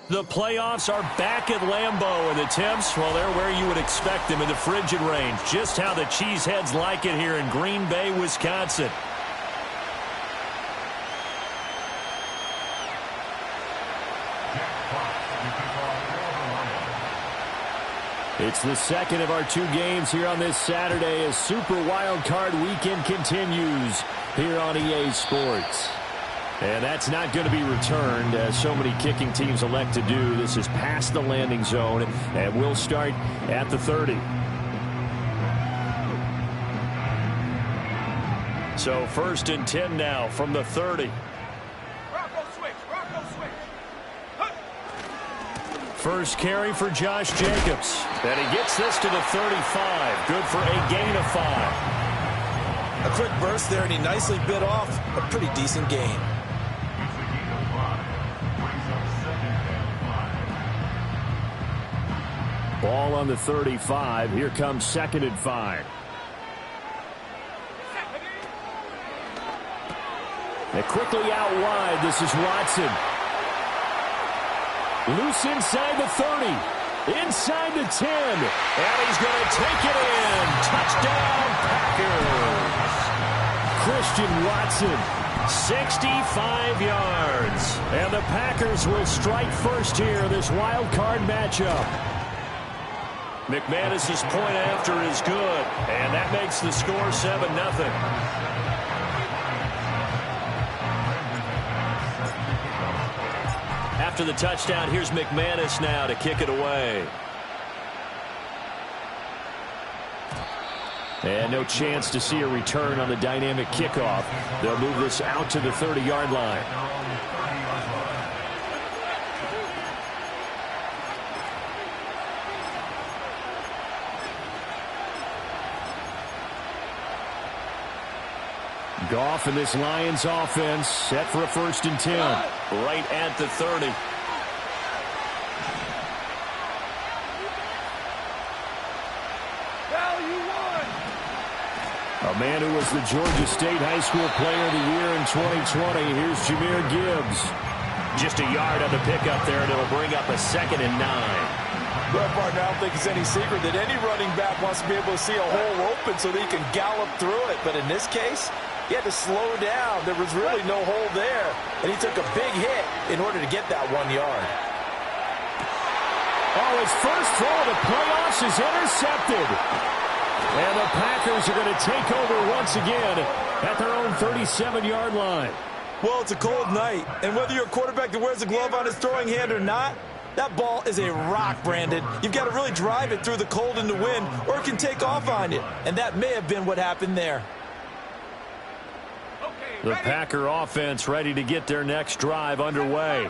The playoffs are back at Lambeau, and the temps, well, they're where you would expect them in the frigid range. Just how the Cheeseheads like it here in Green Bay, Wisconsin. It's the second of our two games here on this Saturday as Super Wild Card Weekend continues here on EA Sports. And that's not going to be returned, as so many kicking teams elect to do. This is past the landing zone, and we'll start at the 30. So 1st and 10 now from the 30. First carry for Josh Jacobs. And he gets this to the 35. Good for a gain of 5. A quick burst there, and he nicely bit off a pretty decent gain. Ball on the 35. Here comes 2nd and 5. And quickly out wide. This is Watson. Loose inside the 30. Inside the 10. And he's going to take it in. Touchdown, Packers. Christian Watson, 65 yards. And the Packers will strike first here in this wild card matchup. McManus's point after is good, and that makes the score 7-0. After the touchdown, here's McManus now to kick it away. And no chance to see a return on the dynamic kickoff. They'll move this out to the 30-yard line. Goff and this Lions offense set for a 1st and 10. Right at the 30. A man who was the Georgia State High School Player of the Year in 2020. Here's Jahmyr Gibbs. Just a yard on the pickup there, and it'll bring up a 2nd and 9. Well, partner, I don't think it's any secret that any running back wants to be able to see a hole open so that he can gallop through it. But in this case, he had to slow down. There was really no hole there, and he took a big hit in order to get that 1 yard. Oh, his first throw of the playoffs is intercepted. And the Packers are going to take over once again at their own 37-yard line. Well, it's a cold night, and whether you're a quarterback that wears a glove on his throwing hand or not, that ball is a rock, Brandon. You've got to really drive it through the cold and the wind, or it can take off on you. And that may have been what happened there. The Packer offense ready to get their next drive underway.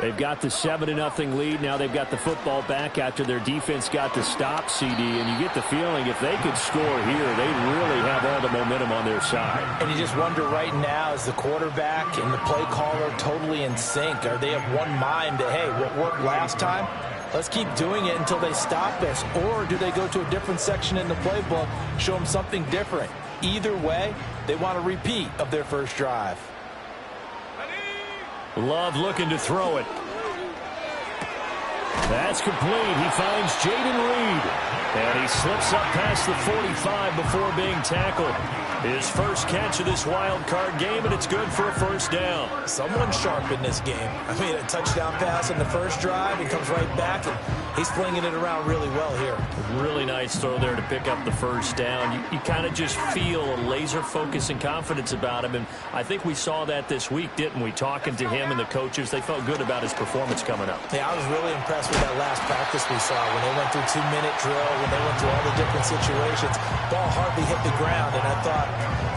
They've got the 7-0 lead. Now they've got the football back after their defense got the stop, CD. And you get the feeling if they could score here, they'd really have all the momentum on their side. And you just wonder right now, is the quarterback and the play caller totally in sync? Are they of one mind that, hey, what worked last time? Let's keep doing it until they stop us. Or do they go to a different section in the playbook, show them something different? Either way, they want a repeat of their first drive. Love looking to throw it. That's complete. He finds Jaden Reed. And he slips up past the 45 before being tackled. His first catch of this wild card game, and it's good for a 1st down. Someone sharp in this game. I mean, a touchdown pass in the first drive. He comes right back, and he's flinging it around really well here. Really nice throw there to pick up the 1st down. You kind of just feel a laser focus and confidence about him, and I think we saw that this week, didn't we? Talking to him and the coaches, they felt good about his performance coming up. Yeah, I was really impressed with that last practice we saw when they went through 2-minute drill, when they went through all the different situations. Ball hardly hit the ground, and I thought,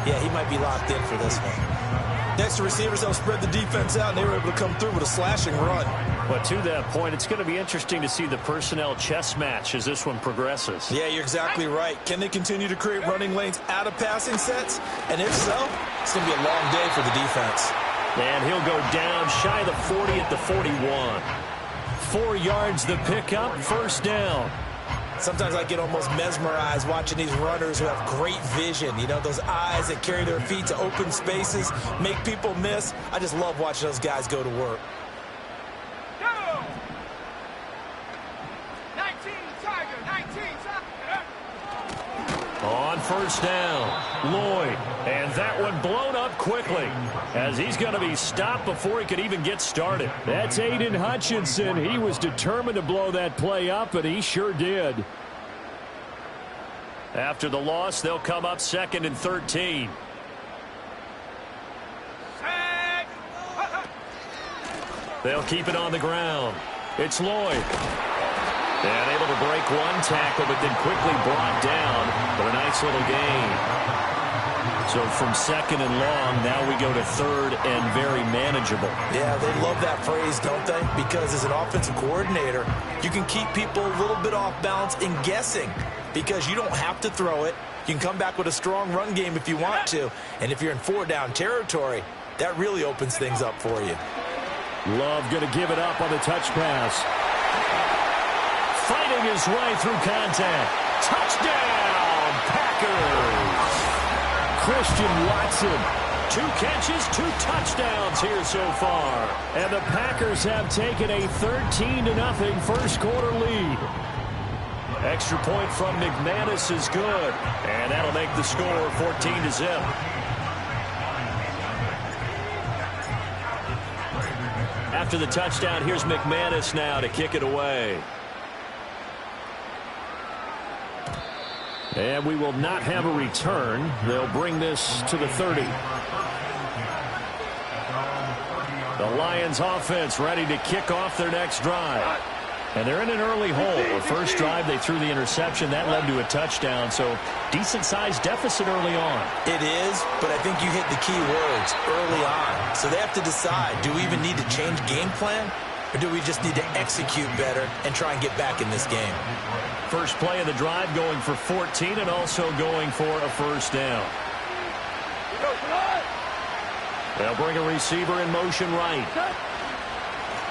yeah, he might be locked in for this one. Next to receivers, they'll spread the defense out, and they were able to come through with a slashing run. But to that point, it's going to be interesting to see the personnel chess match as this one progresses. Yeah, you're exactly right. Can they continue to create running lanes out of passing sets? And if so, it's going to be a long day for the defense. And he'll go down shy of the 40 at the 41. 4 yards the pickup, 1st down. Sometimes I get almost mesmerized watching these runners who have great vision. You know, those eyes that carry their feet to open spaces, make people miss. I just love watching those guys go to work. On first down, Lloyd. And that one blown up quickly as he's going to be stopped before he could even get started. That's Aiden Hutchinson. He was determined to blow that play up, and he sure did. After the loss, they'll come up 2nd and 13. They'll keep it on the ground. It's Lloyd. And able to break one tackle, but then quickly brought down. But a nice little gain. So from 2nd and long, now we go to 3rd and very manageable. Yeah, they love that phrase, don't they? Because as an offensive coordinator, you can keep people a little bit off balance and guessing. Because you don't have to throw it. You can come back with a strong run game if you want to. And if you're in 4-down territory, that really opens things up for you. Love going to give it up on the touch pass. Fighting his way through contact. Touchdown, Packers. Christian Watson. 2 catches, 2 touchdowns here so far. And the Packers have taken a 13-0 first quarter lead. Extra point from McManus is good. And that'll make the score 14-0. After the touchdown, here's McManus now to kick it away. And we will not have a return. They'll bring this to the 30. The Lions offense ready to kick off their next drive. And they're in an early hole. The first drive, they threw the interception. That led to a touchdown. So decent-sized deficit early on. It is, but I think you hit the key words early on. So they have to decide, do we even need to change game plan? Or do we just need to execute better and try and get back in this game? First play of the drive going for 14 and also going for a first down. They'll bring a receiver in motion right.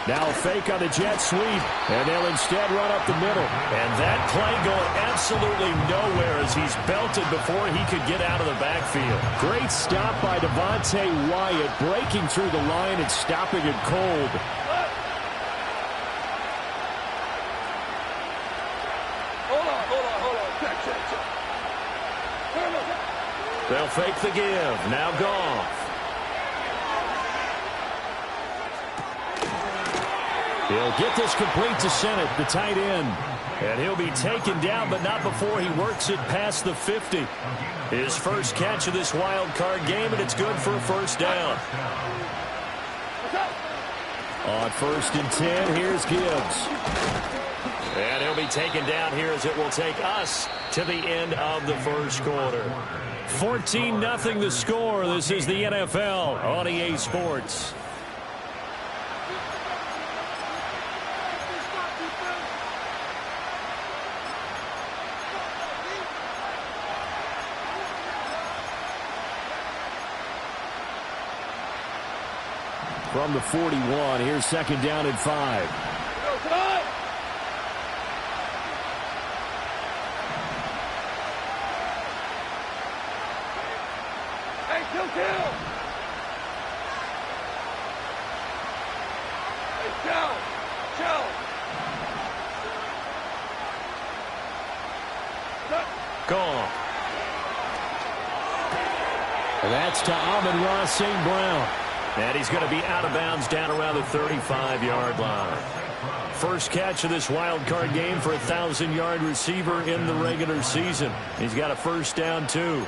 Now a fake on the jet sweep, and they'll instead run up the middle. And that play going absolutely nowhere as he's belted before he could get out of the backfield. Great stop by Devontae Wyatt, breaking through the line and stopping it cold. Hold on. Check. They'll fake the give. Now Goff. He'll get this complete to Sennett, the tight end. And he'll be taken down, but not before he works it past the 50. His first catch of this wild card game, and it's good for a first down. On 1st and 10, here's Gibbs. And he'll be taken down here as it will take us to the end of the first quarter. 14-0 the score. This is the NFL on EA Sports. From the 41, here's 2nd down and 5. Hey, chill. Hey, chill. Gone. And that's to Amon-Ra St. Brown. And he's going to be out of bounds down around the 35-yard line. First catch of this wild card game for a 1,000-yard receiver in the regular season. He's got a first down, too.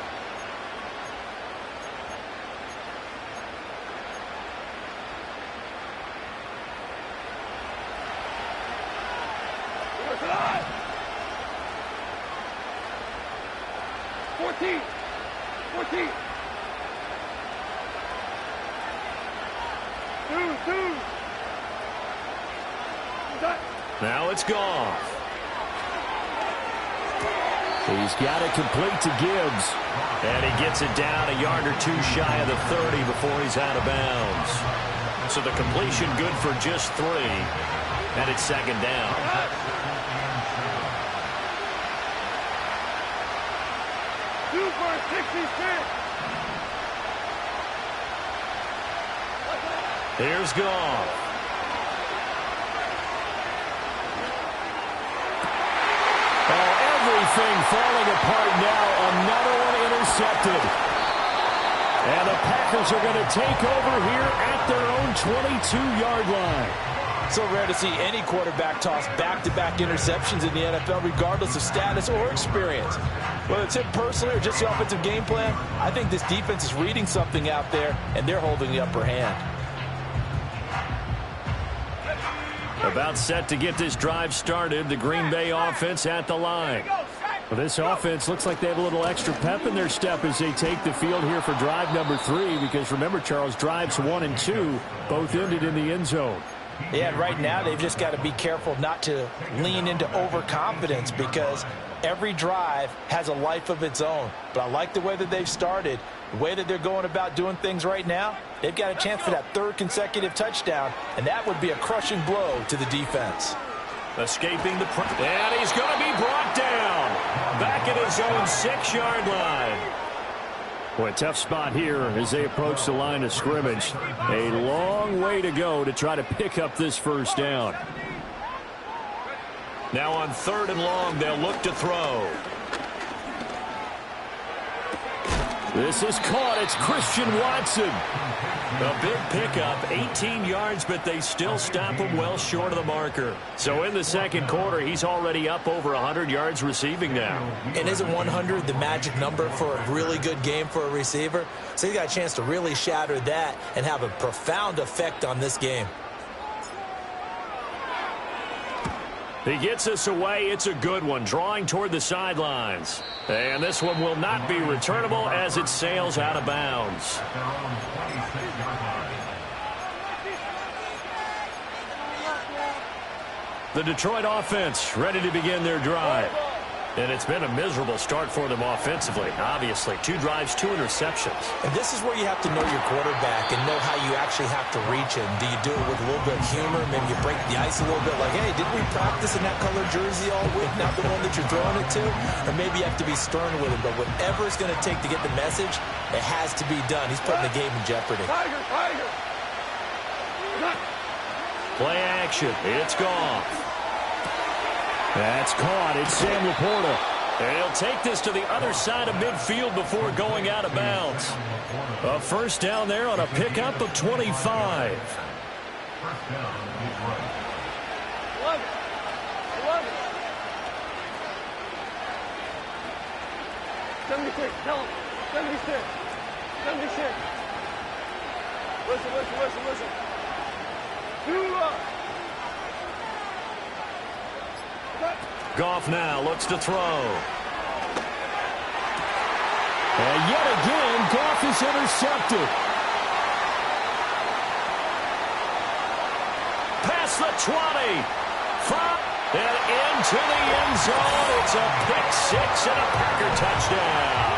Now it's Goff. He's got it complete to Gibbs. And he gets it down a yard or 2 shy of the 30 before he's out of bounds. So the completion good for just 3. And it's 2nd down. Here's Goff. Everything falling apart now. Another one intercepted. And the Packers are going to take over here at their own 22-yard line. So rare to see any quarterback toss back-to-back interceptions in the NFL, regardless of status or experience. Whether it's him personally or just the offensive game plan, I think this defense is reading something out there, and they're holding the upper hand. About set to get this drive started, the Green Bay offense at the line. Well, this offense looks like they have a little extra pep in their step as they take the field here for drive number 3, because remember, Charles, drives 1 and 2 both ended in the end zone. Yeah, and right now they've just got to be careful not to lean into overconfidence, because every drive has a life of its own. But I like the way that they've started, the way that they're going about doing things right now. They've got a chance for that 3rd consecutive touchdown, and that would be a crushing blow to the defense. Escaping the pressure, and he's going to be brought down back at his own 6-yard line. Boy, tough spot here as they approach the line of scrimmage. A long way to go to try to pick up this first down. Now on 3rd and long, they'll look to throw. This is caught. It's Christian Watson. A big pickup, 18 yards, but they still stop him well short of the marker. So in the second quarter, he's already up over 100 yards receiving now. And isn't 100 the magic number for a really good game for a receiver? So he's got a chance to really shatter that and have a profound effect on this game. He gets us away. It's a good one, drawing toward the sidelines. And this one will not be returnable as it sails out of bounds. The Detroit offense ready to begin their drive. And it's been a miserable start for them offensively, obviously. 2 drives, 2 interceptions. And this is where you have to know your quarterback and know how you actually have to reach him. Do you do it with a little bit of humor? Maybe you break the ice a little bit like, hey, didn't we practice in that color jersey all week, not the one that you're throwing it to? Or maybe you have to be stern with him. But whatever it's going to take to get the message, it has to be done. He's putting the game in jeopardy. Tiger, Tiger. Play action. It's gone. That's caught. It's Sam Laporta. And he'll take this to the other side of midfield before going out of bounds. A first down there on a pickup of 25. 11. 11. 76. Tell him. 76. 76. Listen. Do up. Goff now looks to throw. And yet again, Goff is intercepted. Past the 20. 5. And into the end zone. It's a pick 6 and a Packer touchdown.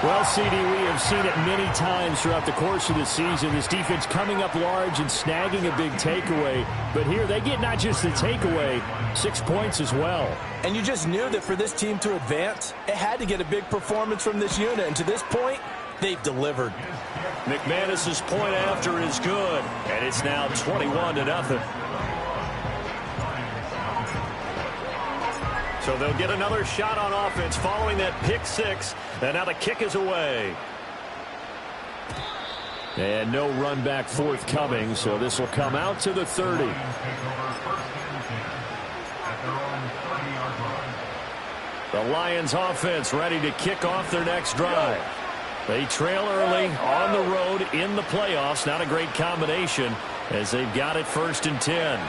Well, CD, we have seen it many times throughout the course of the season. This defense coming up large and snagging a big takeaway. But here they get not just the takeaway, 6 points as well. And you just knew that for this team to advance, it had to get a big performance from this unit. And to this point, they've delivered. McManus's point after is good. And it's now 21-0. So they'll get another shot on offense following that pick 6. And now the kick is away. And no run back forthcoming, so this will come out to the 30. The Lions offense ready to kick off their next drive. They trail early on the road in the playoffs. Not a great combination as they've got it 1st and 10.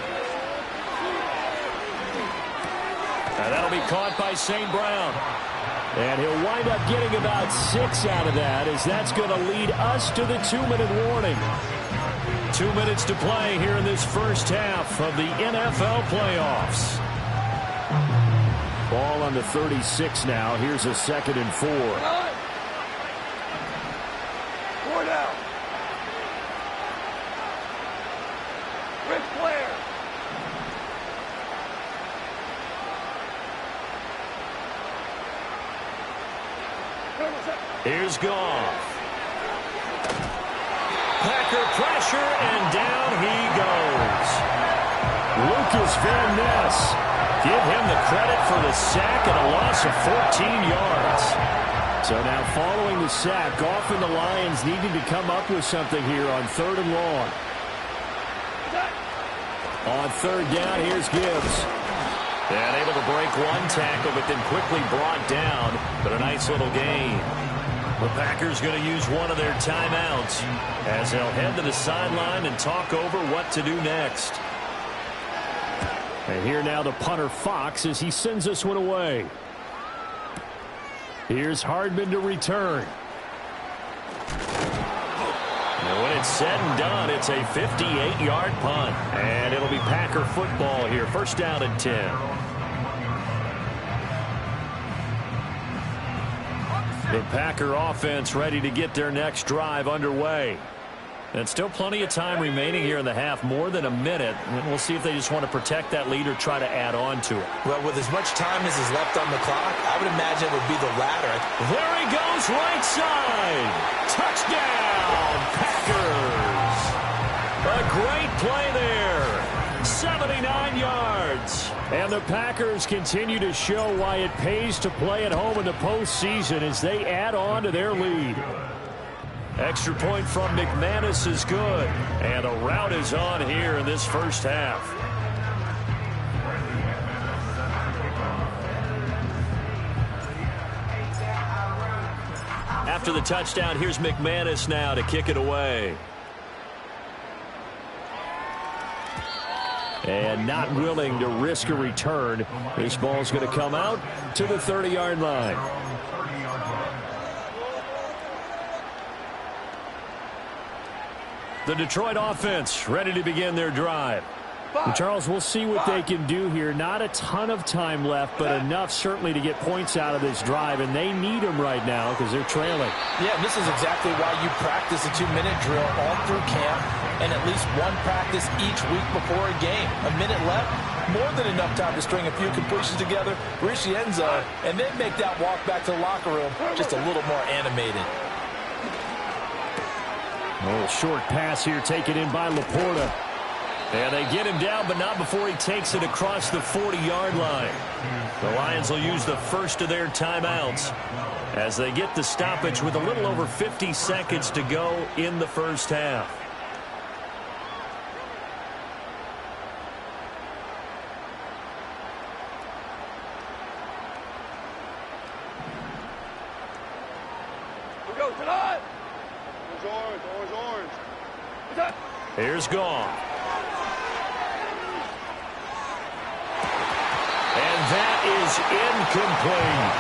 And that'll be caught by St. Brown. And he'll wind up getting about 6 out of that, as that's going to lead us to the 2-minute warning. 2 minutes to play here in this first half of the NFL playoffs. Ball on the 36 now. Here's a 2nd and 4. 4 down. Rick Flair. Here's Goff. Packer pressure, and down he goes. Lucas Van Ness Give him the credit for the sack and a loss of 14 yards. So now following the sack, often the Lions needing to come up with something here on 3rd and long. On 3rd down, here's Gibbs. And able to break one tackle, but then quickly brought down. But a nice little gain. The Packers going to use one of their timeouts as they'll head to the sideline and talk over what to do next. And here now the punter Fox as he sends this one away. Here's Hardman to return. And when it's said and done, it's a 58-yard punt. And it'll be Packer football here. 1st down and 10. The Packer offense ready to get their next drive underway. And still plenty of time remaining here in the half, more than a minute. And we'll see if they just want to protect that lead or try to add on to it. Well, with as much time as is left on the clock, I would imagine it would be the latter. There he goes, right side. Touchdown, Packers. A great play there. 79 yards. And the Packers continue to show why it pays to play at home in the postseason as they add on to their lead. Extra point from McManus is good. And a rout is on here in this 1st half. After the touchdown, here's McManus now to kick it away. And not willing to risk a return. This ball's going to come out to the 30-yard line. The Detroit offense ready to begin their drive. And Charles, we'll see what they can do here. Not a ton of time left, but enough certainly to get points out of this drive, and they need them right now because they're trailing. Yeah, this is exactly why you practice a 2-minute drill all through camp and at least one practice each week before a game. A minute left, more than enough time to string a few completions together, reach the end zone, and then make that walk back to the locker room just a little more animated. A little short pass here taken in by Laporta. And they get him down, but not before he takes it across the 40-yard line. The Lions will use the first of their timeouts as they get the stoppage with a little over 50 seconds to go in the 1st half. We go tonight. Orange. Here's Goff. That is incomplete.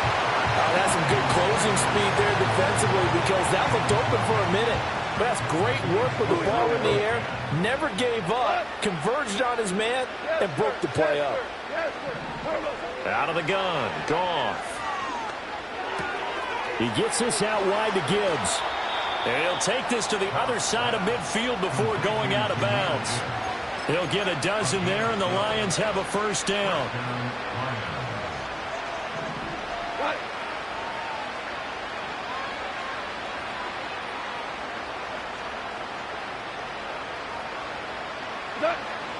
That's some good closing speed there defensively because that looked open for a minute. But that's great work with the ball in the air. Never gave up, converged on his man, and broke the play up. Out of the gun, Goff. He gets this out wide to Gibbs. And he'll take this to the other side of midfield before going out of bounds. He'll get a dozen there, and the Lions have a 1st down.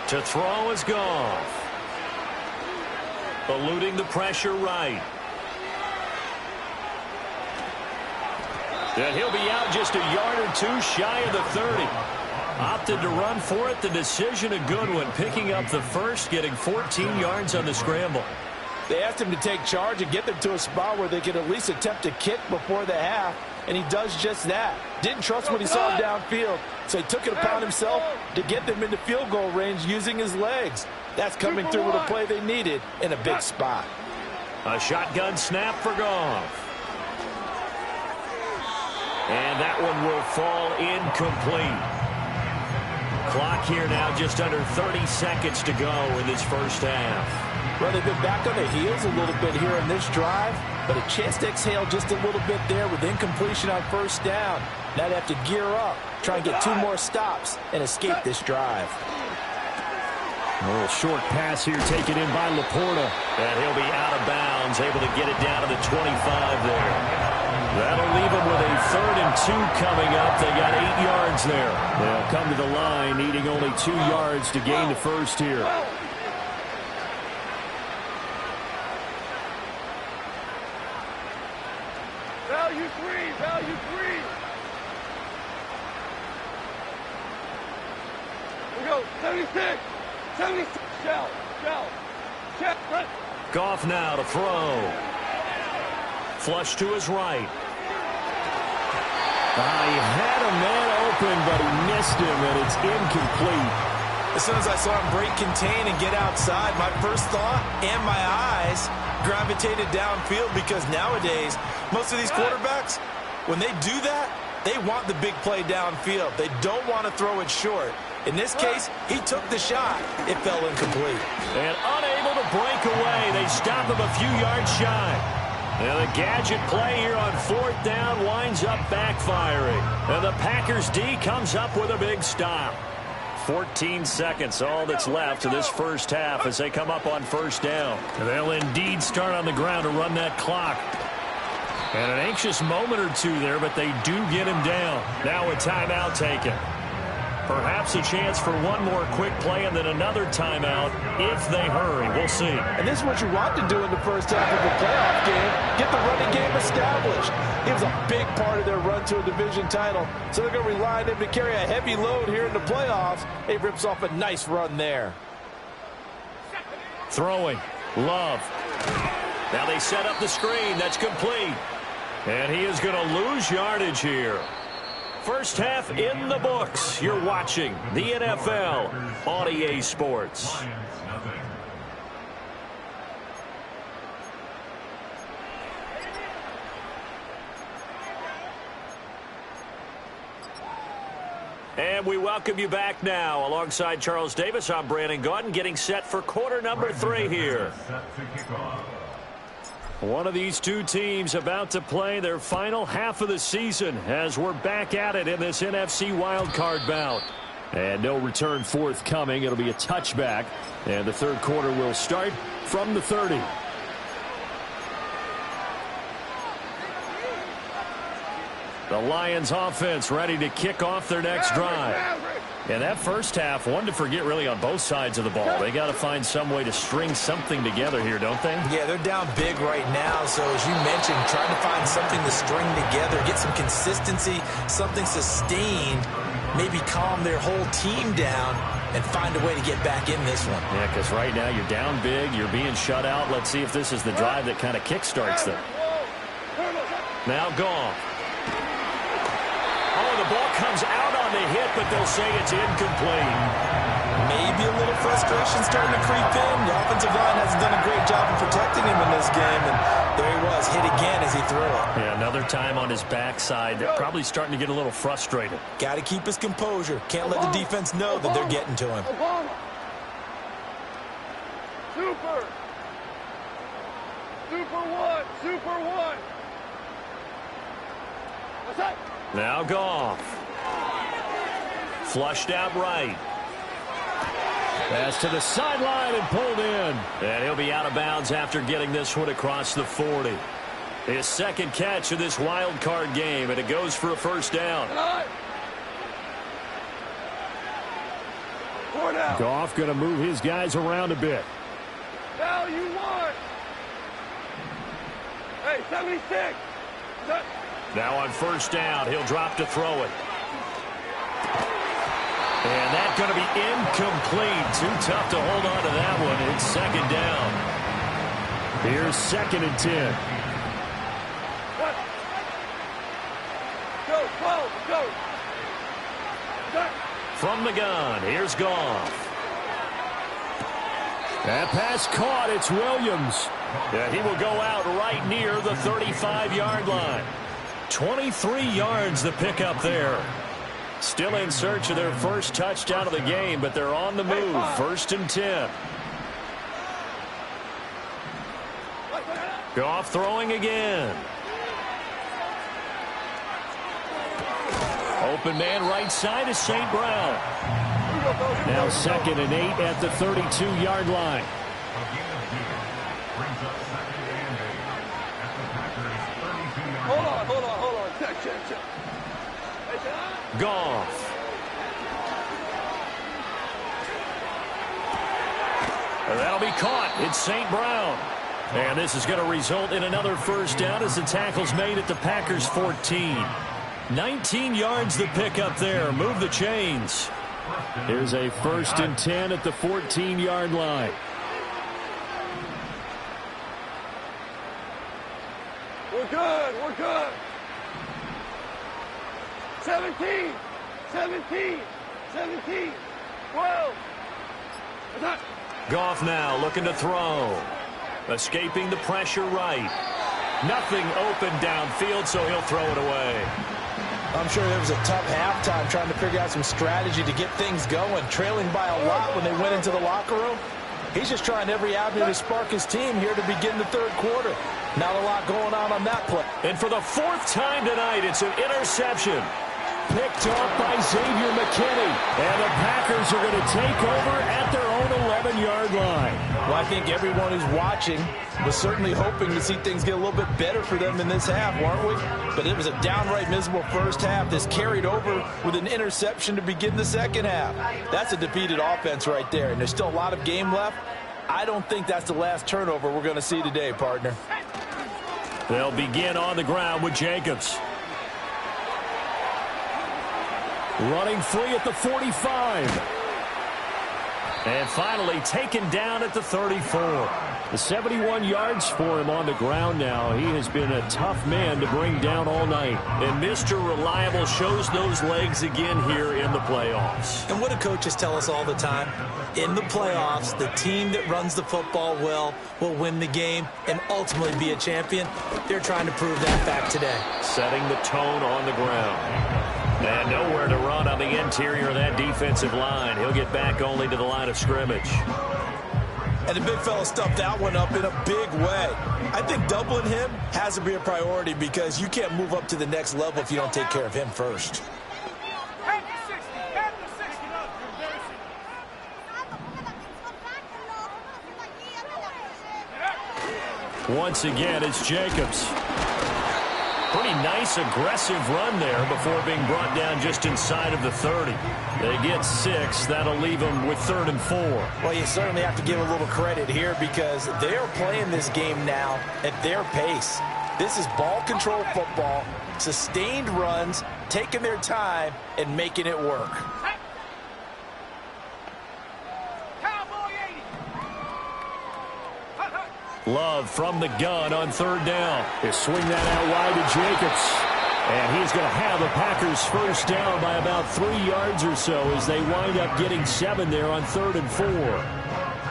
To throw is Goff. Eluding the pressure right. And he'll be out just a yard or two shy of the 30. Opted to run for it. The decision a good one. Picking up the 1st, getting 14 yards on the scramble. They asked him to take charge and get them to a spot where they could at least attempt a kick before the half, and he does just that. Didn't trust what he saw downfield, so he took it upon himself to get them into field goal range using his legs. That's coming through with a play they needed in a big spot. A shotgun snap for Goff. And that one will fall incomplete. Clock here now just under 30 seconds to go in this 1st half. Well, they've been back on the heels a little bit here in this drive, but a chance to exhale just a little bit there with incompletion on 1st down. Now they have to gear up, try and get 2 more stops, and escape this drive. A little short pass here taken in by Laporta. And he'll be out of bounds, able to get it down to the 25 there. That'll leave them with a 3rd and 2 coming up. They got 8 yards there. They'll come to the line, needing only 2 yards to gain the 1st here. Go, 76. 76. Shell. Right. Goff now to throw. Flush to his right. He had a man open, but he missed him, and it's incomplete. As soon as I saw him break contain and get outside, my first thought and my eyes gravitated downfield, because nowadays, most of these quarterbacks, when they do that, they want the big play downfield. They don't want to throw it short. In this case, he took the shot. It fell incomplete. And unable to break away. They stop him a few yards shy. And the gadget play here on 4th down winds up backfiring. And the Packers D comes up with a big stop. 14 seconds, all that's left of this first half as they come up on 1st down. They'll indeed start on the ground to run that clock. And an anxious moment or two there, but they do get him down. Now a timeout taken. Perhaps a chance for one more quick play and then another timeout if they hurry. We'll see. And this is what you want to do in the first half of a playoff game. Get the running game established. It was a big part of their run to a division title. So they're going to rely on him to carry a heavy load here in the playoffs. He rips off a nice run there. Throwing. Love. Now they set up the screen. That's complete. And he is going to lose yardage here. First half in the books. You're watching the NFL on EA Sports. And we welcome you back now. Alongside Charles Davis, I'm Brandon Gaudin, getting set for quarter number 3 here. One of these two teams about to play their final half of the season as we're back at it in this NFC wildcard bout. And no return forthcoming. It'll be a touchback. And the third quarter will start from the 30. The Lions offense ready to kick off their next drive. And that first half, one to forget really on both sides of the ball. They got to find some way to string something together here, don't they? Yeah, they're down big right now. So as you mentioned, trying to find something to string together, get some consistency, something sustained, maybe calm their whole team down and find a way to get back in this one. Yeah, because right now you're down big, you're being shut out. Let's see if this is the drive that kind of kickstarts them. Now Goff. Oh, the ball comes out on the hit, but they'll say it's incomplete. Maybe a little frustration starting to creep in. The offensive line hasn't done a great job of protecting him in this game, and there he was, hit again as he threw it. Yeah, another time on his backside. They're probably starting to get a little frustrated. Got to keep his composure. Can't let the defense know that they're getting to him. Super. Super one. What's that? Now Goff. Flushed out right. Pass to the sideline and pulled in. And he'll be out of bounds after getting this one across the 40. His second catch of this wild card game, and it goes for a first down. Goff going to move his guys around a bit. Now you want. Hey, 76. Now on first down, he'll drop to throw it. And that's going to be incomplete. Too tough to hold on to that one. It's second down. Here's 2nd and 10. What? Go. From the gun, here's Goff. That pass caught. It's Williams. And he will go out right near the 35-yard line. 23 yards the pickup there. Still in search of their first touchdown of the game, but they're on the move. 1st and 10. Goff throwing again. Open man right side is St. Brown. Now 2nd and 8 at the 32-yard line. Hold on. Check. Goff. That'll be caught. It's St. Brown. And this is going to result in another first down as the tackle's made at the Packers' 14. 19 yards the pickup there. Move the chains. Here's a 1st and 10 at the 14-yard line. We're good. We're good. 17. 17. 17. 12. Attack. Goff now looking to throw. Escaping the pressure right. Nothing open downfield, so he'll throw it away. I'm sure there was a tough halftime trying to figure out some strategy to get things going, trailing by a lot when they went into the locker room. He's just trying every avenue to spark his team here to begin the third quarter. Not a lot going on that play. And for the 4th time tonight, it's an interception. Picked off by Xavier McKinney. And the Packers are going to take over at their own 11-yard line. Well, I think everyone who's watching was certainly hoping to see things get a little bit better for them in this half, weren't we? But it was a downright miserable first half. This carried over with an interception to begin the second half. That's a defeated offense right there, and there's still a lot of game left. I don't think that's the last turnover we're going to see today, partner. They'll begin on the ground with Jacobs. Running free at the 45. And finally taken down at the 34. The 71 yards for him on the ground now. He has been a tough man to bring down all night. And Mr. Reliable shows those legs again here in the playoffs. And what do coaches tell us all the time? In the playoffs, the team that runs the football well will win the game and ultimately be a champion. They're trying to prove that fact today. Setting the tone on the ground. And nowhere to run on the interior of that defensive line. He'll get back only to the line of scrimmage. And the big fella stuffed that one up in a big way. I think doubling him has to be a priority because you can't move up to the next level if you don't take care of him first. Once again, it's Jacobs. Pretty nice, aggressive run there before being brought down just inside of the 30. They get 6. That'll leave them with 3rd and 4. Well, you certainly have to give a little credit here because they're playing this game now at their pace. This is ball control football, sustained runs, taking their time, and making it work. Love from the gun on 3rd down. They swing that out wide to Jacobs. And he's going to have the Packers first down by about 3 yards or so as they wind up getting 7 there on 3rd and 4.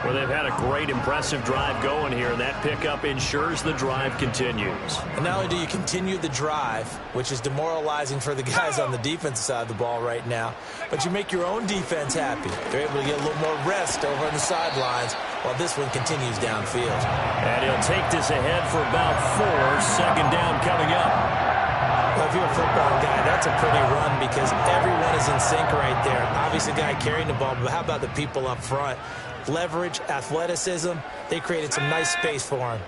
Well, they've had a great, impressive drive going here, and that pickup ensures the drive continues. And not only do you continue the drive, which is demoralizing for the guys on the defensive side of the ball right now, but you make your own defense happy. They're able to get a little more rest over on the sidelines while this one continues downfield. And he'll take this ahead for about 4. 2nd down coming up. Well, if you're a football guy, that's a pretty run because everyone is in sync right there. Obviously, the guy carrying the ball, but how about the people up front? Leverage, athleticism, they created some nice space for him.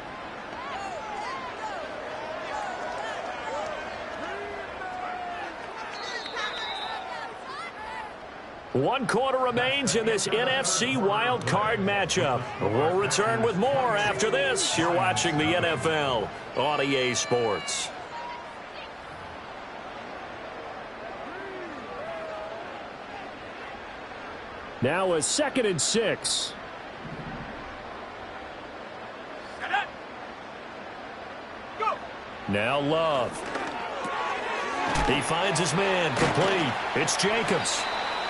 One quarter remains in this NFC wild card matchup. We'll return with more after this. You're watching the NFL on EA Sports. Now a 2nd and 6. Now Love. He finds his man complete. It's Jacobs.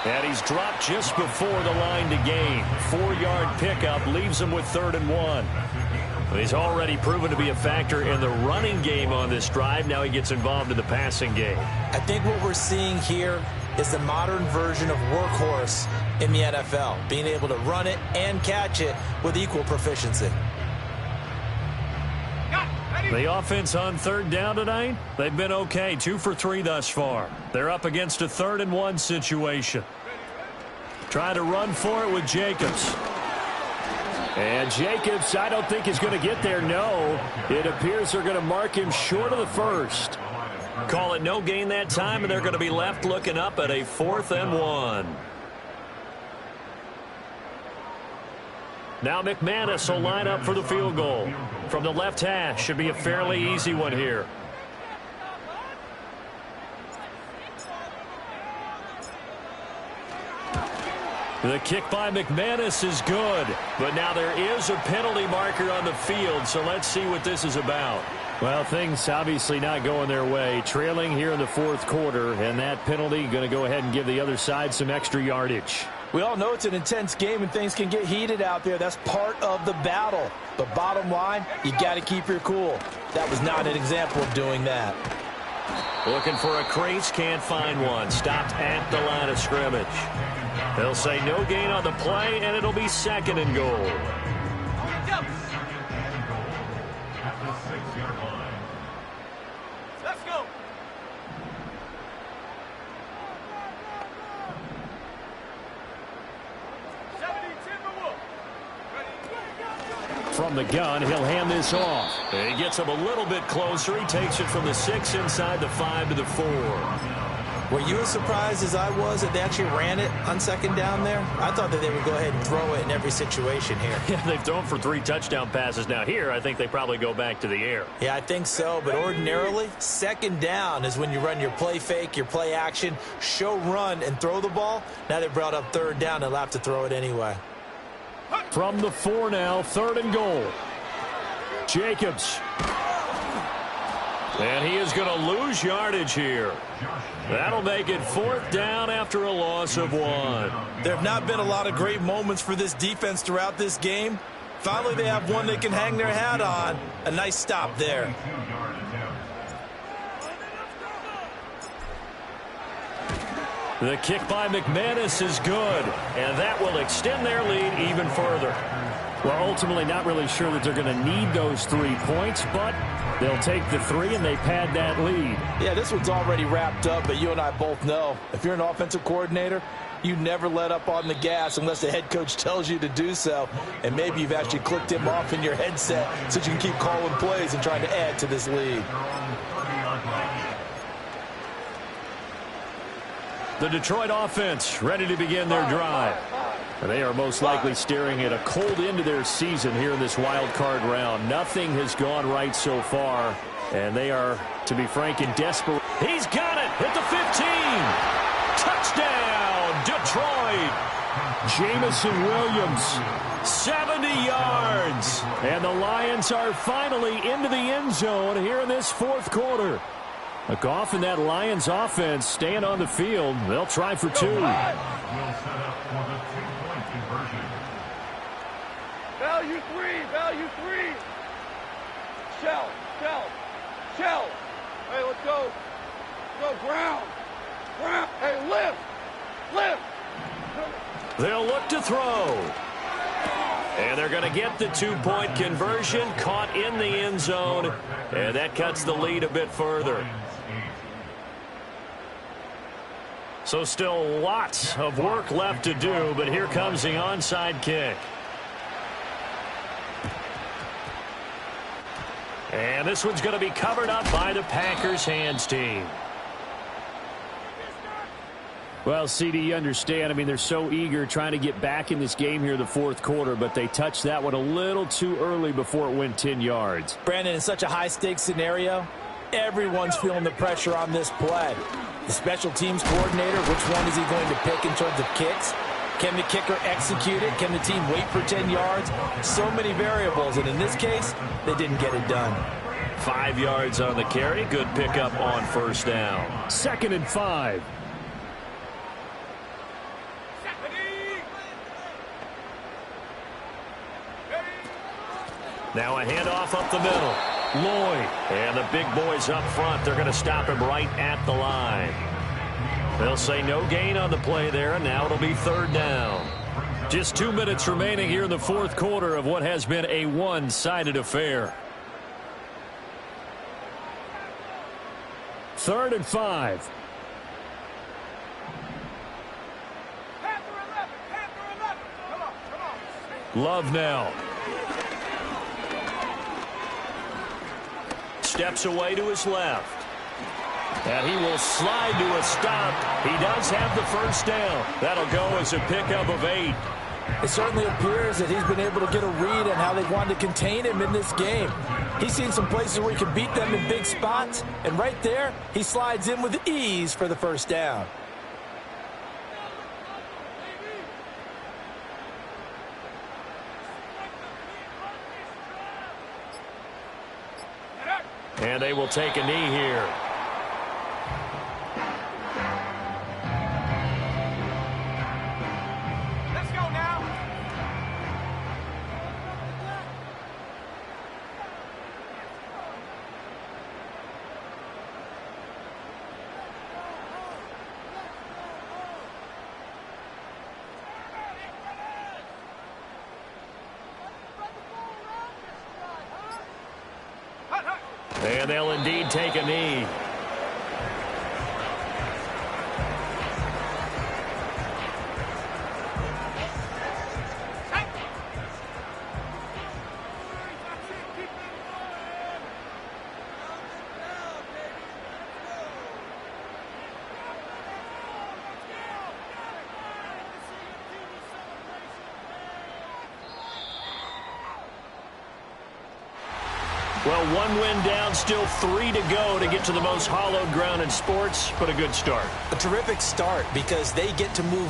And he's dropped just before the line to gain. 4-yard pickup leaves him with 3rd and 1. He's already proven to be a factor in the running game on this drive. Now he gets involved in the passing game. I think what we're seeing here is the modern version of workhorse in the NFL, being able to run it and catch it with equal proficiency. The offense on 3rd down tonight, they've been okay. 2 for 3 thus far. They're up against a 3rd and 1 situation. Try to run for it with Jacobs. And Jacobs, I don't think is going to get there, no. It appears they're going to mark him short of the 1st. Call it no gain that time, and they're going to be left looking up at a 4th and 1. Now McManus will line up for the field goal. From the left hash, should be a fairly easy one here. The kick by McManus is good, but now there is a penalty marker on the field, so let's see what this is about. Well, things obviously not going their way. Trailing here in the fourth quarter, and that penalty going to go ahead and give the other side some extra yardage. We all know it's an intense game and things can get heated out there. That's part of the battle. But bottom line, you got to keep your cool. That was not an example of doing that. Looking for a crease, can't find one. Stopped at the line of scrimmage. They'll say no gain on the play, and it'll be second and goal. Let's go. From the gun, he'll hand this off. He gets him a little bit closer. He takes it from the 6 inside the 5 to the 4. Were you as surprised as I was that they actually ran it on second down there? I thought that they would go ahead and throw it in every situation here. Yeah, they've thrown for 3 touchdown passes. Now here, I think they probably go back to the air. Yeah, I think so, but ordinarily, second down is when you run your play fake, your play action, show run, and throw the ball. Now they brought up third down, they'll have to throw it anyway. From the 4 now, third and goal. Jacobs. And he is going to lose yardage here. That'll make it fourth down after a loss of 1. There have not been a lot of great moments for this defense throughout this game. Finally, they have one they can hang their hat on. A nice stop there. The kick by McManus is good, and that will extend their lead even further. Well, ultimately not really sure that they're going to need those 3 points, but they'll take the 3 and they pad that lead. Yeah, this one's already wrapped up, but you and I both know if you're an offensive coordinator, you never let up on the gas unless the head coach tells you to do so. And maybe you've actually clicked him off in your headset so you can keep calling plays and trying to add to this lead. The Detroit offense ready to begin their drive. They are most likely staring at a cold end to their season here in this wild card round. Nothing has gone right so far, and they are, to be frank, in desperate. He's got it at the 15. Touchdown, Detroit. Jamison Williams, 70 yards. And the Lions are finally into the end zone here in this fourth quarter. Goff and that Lions offense staying on the field. They'll try for 2. Value 3, value 3. Shell. Hey, let's go. Go, ground. Hey, lift. They'll look to throw. And they're going to get the 2-point conversion, caught in the end zone, and that cuts the lead a bit further. So still lots of work left to do, but here comes the onside kick. And this one's going to be covered up by the Packers hands team. Well, CD, you understand. I mean, they're so eager trying to get back in this game here in the fourth quarter, but they touched that one a little too early before it went 10 yards. Brandon, in such a high-stakes scenario, everyone's feeling the pressure on this play. The special teams coordinator, which one is he going to pick in terms of kicks? Can the kicker execute it? Can the team wait for 10 yards? So many variables, and in this case, they didn't get it done. 5 yards on the carry. Good pickup on first down. 2nd and 5. Now a handoff up the middle. Lloyd. And the big boys up front. They're going to stop him right at the line. They'll say no gain on the play there, and now it'll be 3rd down. Just 2 minutes remaining here in the fourth quarter of what has been a one-sided affair. 3rd and 5. Love now. Steps away to his left. And he will slide to a stop. He does have the first down. That'll go as a pickup of 8. It certainly appears that he's been able to get a read on how they wanted to contain him in this game. He's seen some places where he can beat them in big spots. And right there, he slides in with ease for the first down. And they will take a knee here. Let's go now. And they'll indeed take a knee. Well, one win down, still 3 to go to get to the most hallowed ground in sports, but a good start. A terrific start because they get to move